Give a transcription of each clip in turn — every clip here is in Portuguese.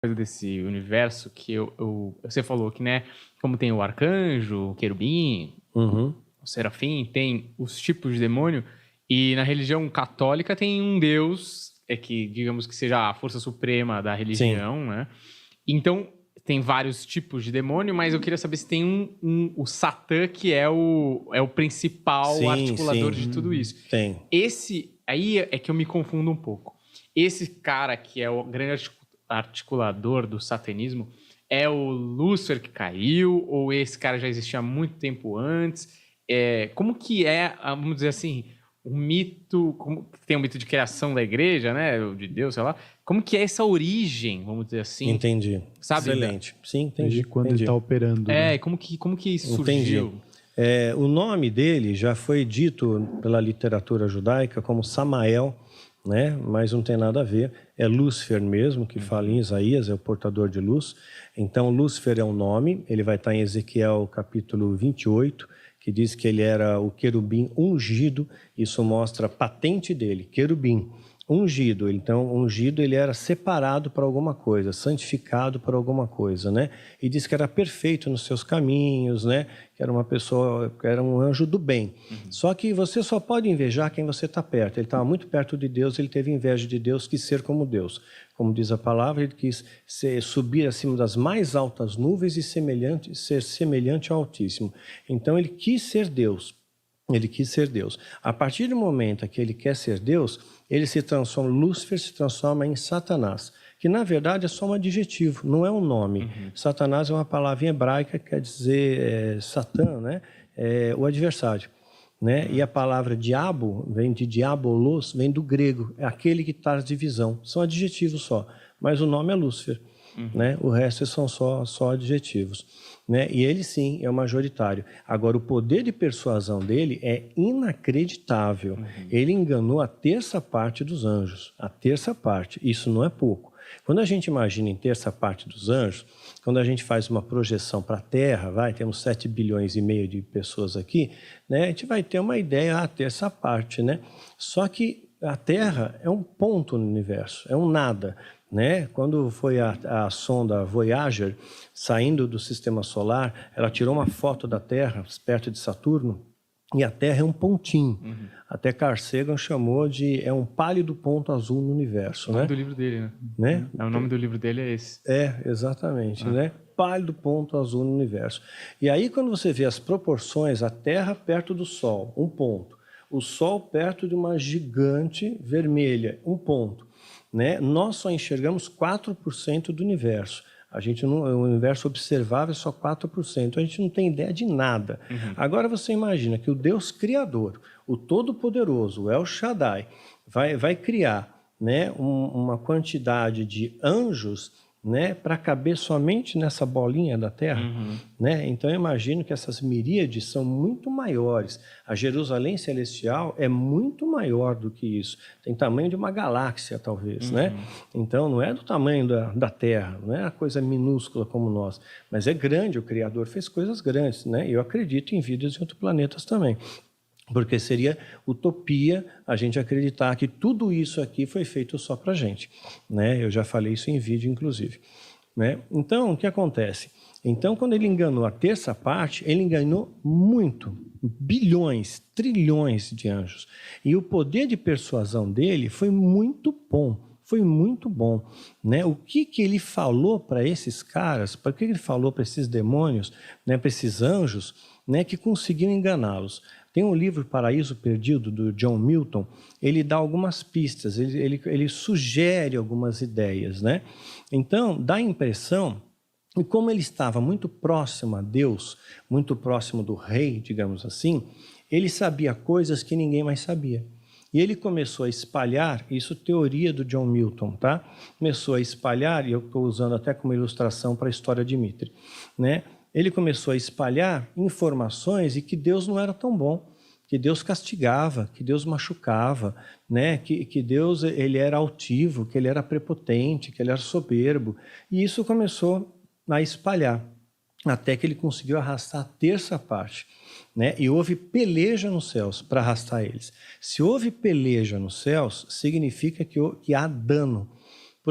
coisa desse universo que você falou que, né, como tem o arcanjo, o querubim, Uhum. o serafim, tem os tipos de demônio, e na religião católica tem um deus, que digamos que seja a força suprema da religião, né? Então, tem vários tipos de demônio, mas eu queria saber se tem o Satã, que é o principal articulador de tudo isso. Tem. Esse aí é que eu me confundo um pouco. Esse cara que é o grande articulador do satanismo é o Lúcifer que caiu, ou esse cara já existia há muito tempo antes? Como que é, vamos dizer assim, o mito, tem o mito de criação da igreja, né, de Deus, sei lá, como que é essa origem, vamos dizer assim? Entendi. Sabe? Excelente. Sim, entendi. Desde quando ele está operando. É, né? como que isso surgiu? Entendi. O nome dele já foi dito pela literatura judaica como Samael, né? Mas não tem nada a ver. É Lúcifer mesmo, que fala em Isaías, é o portador de luz. Então, Lúcifer é um nome, ele vai estar em Ezequiel capítulo 28, que diz que ele era o querubim ungido. Isso mostra a patente dele, querubim. Ungido, então ungido ele era separado para alguma coisa, santificado para alguma coisa, né? E diz que era perfeito nos seus caminhos, né? Que era uma pessoa, que era um anjo do bem. Só que você só pode invejar quem você está perto. Ele estava muito perto de Deus, ele teve inveja de Deus, quis ser como Deus. Como diz a palavra, ele quis subir acima das mais altas nuvens e ser semelhante ao Altíssimo. Então ele quis ser Deus. Ele quis ser Deus. A partir do momento que ele quer ser Deus, ele se transforma, Lúcifer se transforma em Satanás, que na verdade é só um adjetivo, não é um nome. Satanás é uma palavra em hebraica que quer dizer Satã, né? O adversário. Né? E a palavra diabo vem de diabolos, vem do grego, é aquele que traz divisão. São adjetivos só, mas o nome é Lúcifer. Né? O resto são só adjetivos. Né? E ele sim é o majoritário. Agora, o poder de persuasão dele é inacreditável. Ele enganou a terça parte dos anjos. A terça parte, isso não é pouco. Quando a gente imagina em terça parte dos anjos, quando a gente faz uma projeção para a Terra, temos 7 bilhões e meio de pessoas aqui, né? A gente vai ter uma ideia, a terça parte, né? Só que a Terra é um ponto no universo, é um nada. Né? Quando foi a sonda Voyager saindo do sistema solar, ela tirou uma foto da Terra perto de Saturno e a Terra é um pontinho. Até Carl Sagan chamou de um pálido ponto azul no universo. O nome né? do livro dele, né? O nome do livro dele é esse. Exatamente. Né? Pálido ponto azul no universo. E aí quando você vê as proporções, a Terra perto do Sol, um ponto. O Sol perto de uma gigante vermelha, um ponto. Né? Nós só enxergamos 4% do universo. O universo observável é só 4%. A gente não tem ideia de nada. Agora você imagina que o Deus Criador, o Todo-Poderoso, o El Shaddai, vai criar, né, uma quantidade de anjos, né, para caber somente nessa bolinha da Terra. Né? Então eu imagino que essas miríades são muito maiores. A Jerusalém Celestial é muito maior do que isso. Tem tamanho de uma galáxia, talvez. Né? Então não é do tamanho da Terra, não é uma coisa minúscula como nós, mas é grande. O Criador fez coisas grandes. Né? E eu acredito em vidas em outros planetas também. Porque seria utopia a gente acreditar que tudo isso aqui foi feito só para a gente. Né? Eu já falei isso em vídeo, inclusive. Né? Então, o que acontece? Então, quando ele enganou a terça parte, ele enganou muito, bilhões, trilhões de anjos. E o poder de persuasão dele foi muito bom. Foi muito bom. Né? O que ele falou para esses caras, para que ele falou para esses demônios, né, para esses anjos, né, que conseguiram enganá-los? Tem um livro, Paraíso Perdido, do John Milton, ele dá algumas pistas, ele sugere algumas ideias. Né? Então, dá a impressão, e como ele estava muito próximo a Deus, muito próximo do rei, digamos assim, ele sabia coisas que ninguém mais sabia. E ele começou a espalhar, isso é teoria do John Milton, tá? Começou a espalhar, e eu estou usando até como ilustração para a história de Mitre, né? Ele começou a espalhar informações e que Deus não era tão bom, que Deus castigava, que Deus machucava, né? que Deus ele era altivo, que ele era prepotente, que ele era soberbo. E isso começou a espalhar, até que ele conseguiu arrastar a terça parte. Né? E houve peleja nos céus para arrastar eles. Se houve peleja nos céus, significa que há dano.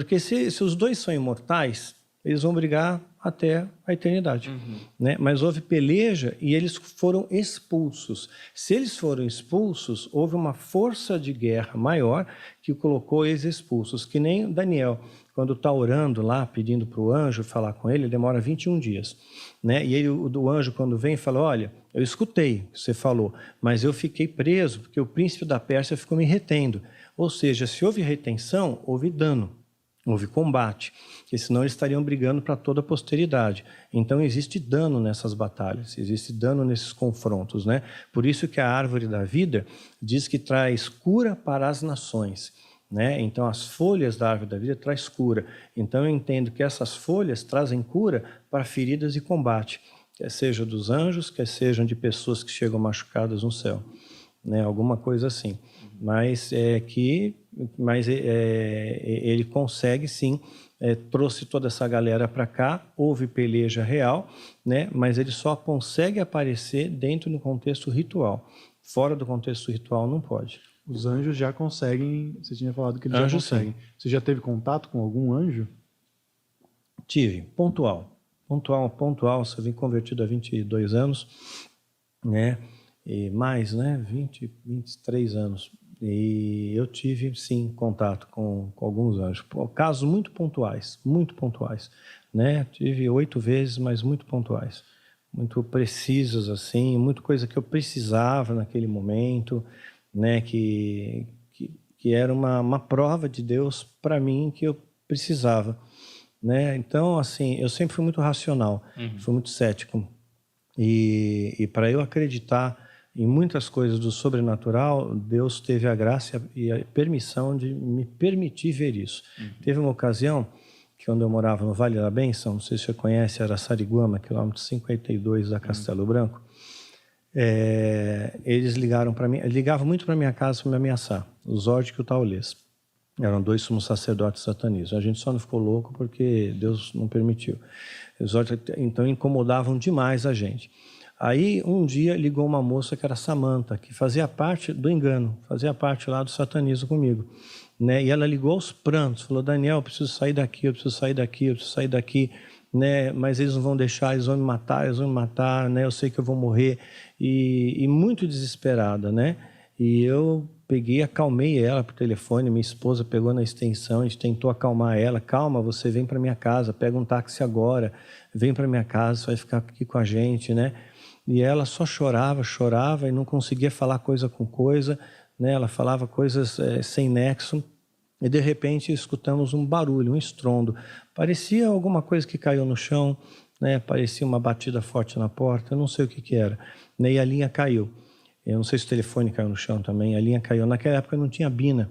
Porque se os dois são imortais, eles vão brigar até a eternidade. Né? Mas houve peleja e eles foram expulsos. Se eles foram expulsos, houve uma força de guerra maior que colocou eles expulsos. Que nem Daniel, quando está orando lá, pedindo para o anjo falar com ele, demora 21 dias. Né? E ele, o anjo, quando vem, fala, olha, eu escutei o que você falou, mas eu fiquei preso porque o príncipe da Pérsia ficou me retendo. Ou seja, se houve retenção, houve dano. Houve combate, porque senão eles estariam brigando para toda a posteridade. Então existe dano nessas batalhas, existe dano nesses confrontos, né? Por isso que a árvore da vida diz que traz cura para as nações, né? Então as folhas da árvore da vida traz cura. Então eu entendo que essas folhas trazem cura para feridas e combate, quer seja dos anjos, quer sejam de pessoas que chegam machucadas no céu, né? Alguma coisa assim. Mas ele consegue sim, trouxe toda essa galera para cá, houve peleja real, né? Mas ele só consegue aparecer dentro do contexto ritual. Fora do contexto ritual não pode. Os anjos já conseguem, você tinha falado que eles Anjo, já conseguem. sim. Você já teve contato com algum anjo? Tive, pontual, você vem convertido há 22 anos, né? E mais, né? 23 anos. E eu tive, sim, contato com alguns anjos. Casos muito pontuais, né? Tive 8 vezes, mas muito pontuais. Muito precisos, assim, muita coisa que eu precisava naquele momento, né? Que era uma prova de Deus para mim que eu precisava, né? Então, assim, eu sempre fui muito racional, fui muito cético. E para eu acreditar em muitas coisas do sobrenatural, Deus teve a graça e a permissão de me permitir ver isso. Teve uma ocasião que quando eu morava no Vale da Bênção, não sei se você conhece, era Sariguama, quilômetro 52 da Castelo Branco, eles ligaram para mim, ligavam muito para minha casa para me ameaçar, o Zord e o Taulês. Eram 2 sumos sacerdotes satanistas. A gente só não ficou louco porque Deus não permitiu. Os Zord, então, incomodavam demais a gente. Aí, um dia, ligou uma moça que era Samanta, que fazia parte do engano, fazia parte lá do satanismo comigo. Né? E ela ligou aos prantos, falou, Daniel, eu preciso sair daqui, eu preciso sair daqui, eu preciso sair daqui, né? Mas eles não vão deixar, eles vão me matar, né? Eu sei que eu vou morrer. E muito desesperada, né? E eu peguei, acalmei ela por telefone, minha esposa pegou na extensão, a gente tentou acalmar ela, calma, você vem para minha casa, pega um táxi agora, vem para minha casa, você vai ficar aqui com a gente, né? E ela só chorava e não conseguia falar coisa com coisa, né? Ela falava coisas sem nexo. E de repente escutamos um barulho, um estrondo. Parecia alguma coisa que caiu no chão, né? Parecia uma batida forte na porta, eu não sei o que era. E a linha caiu. Eu não sei se o telefone caiu no chão também, a linha caiu. Naquela época não tinha bina,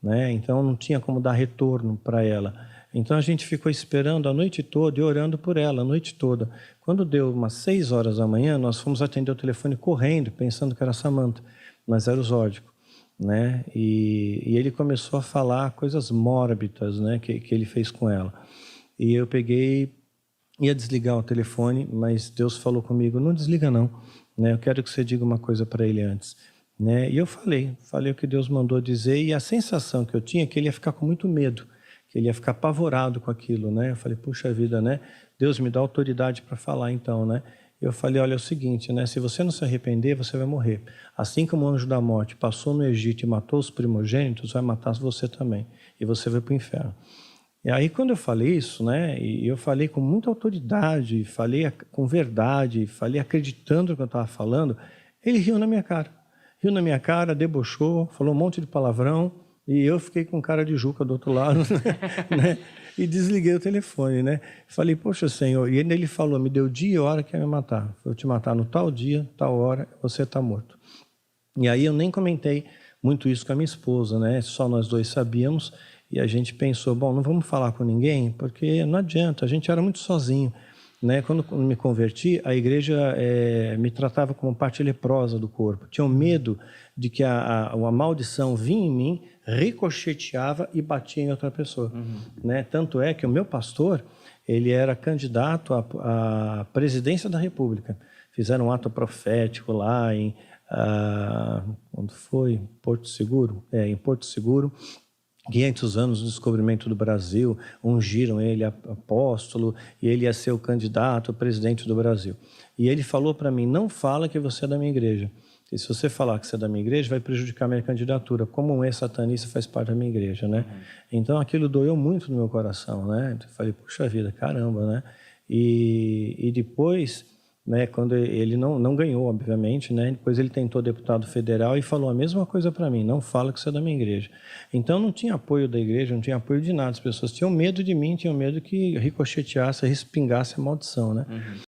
né? Então não tinha como dar retorno para ela. Então a gente ficou esperando a noite toda e orando por ela a noite toda. Quando deu umas 6 horas da manhã, nós fomos atender o telefone correndo, pensando que era Samanta, mas era o Zódico, né? E ele começou a falar coisas mórbidas, né, que ele fez com ela. E eu peguei, ia desligar o telefone, mas Deus falou comigo, não desliga não, né? Eu quero que você diga uma coisa para ele antes. Né? E eu falei o que Deus mandou dizer, e a sensação que eu tinha é que ele ia ficar com muito medo, que ele ia ficar apavorado com aquilo, né? Eu falei, puxa vida, né? Deus me dá autoridade para falar então, né? Eu falei, olha, é o seguinte, né? Se você não se arrepender, você vai morrer. Assim como o anjo da morte passou no Egito e matou os primogênitos, vai matar você também. E você vai para o inferno. E aí, quando eu falei isso, né? E eu falei com muita autoridade, falei com verdade, falei acreditando no que eu estava falando, ele riu na minha cara. Riu na minha cara, debochou, falou um monte de palavrão, e eu fiquei com cara de Juca do outro lado, né? E desliguei o telefone, né? Falei, poxa, Senhor. E ele falou, me deu dia e hora que ia me matar. Vou te matar no tal dia, tal hora, você está morto. E aí eu nem comentei muito isso com a minha esposa, né? Só nós dois sabíamos. E a gente pensou, bom, não vamos falar com ninguém, porque não adianta, a gente era muito sozinho. Né? Quando me converti, a igreja me tratava como parte leprosa do corpo. Tinham medo de que a maldição vinha em mim, ricocheteava e batia em outra pessoa. Né? Tanto é que o meu pastor, ele era candidato à presidência da República. Fizeram um ato profético lá em... onde foi? Porto Seguro? Em Porto Seguro. 500 anos do descobrimento do Brasil, ungiram ele apóstolo e ele ia ser o candidato a presidente do Brasil. E ele falou para mim, não fala que você é da minha igreja. E se você falar que você é da minha igreja, vai prejudicar a minha candidatura. Como um ex-satanista faz parte da minha igreja, né? Então aquilo doeu muito no meu coração, né? Eu falei, puxa vida, caramba, né? E depois, né, quando ele não ganhou, obviamente, né? Depois ele tentou deputado federal e falou a mesma coisa para mim, não fala que você é da minha igreja. Então não tinha apoio da igreja, não tinha apoio de nada. As pessoas tinham medo de mim, tinham medo que ricocheteasse, respingasse a maldição, né?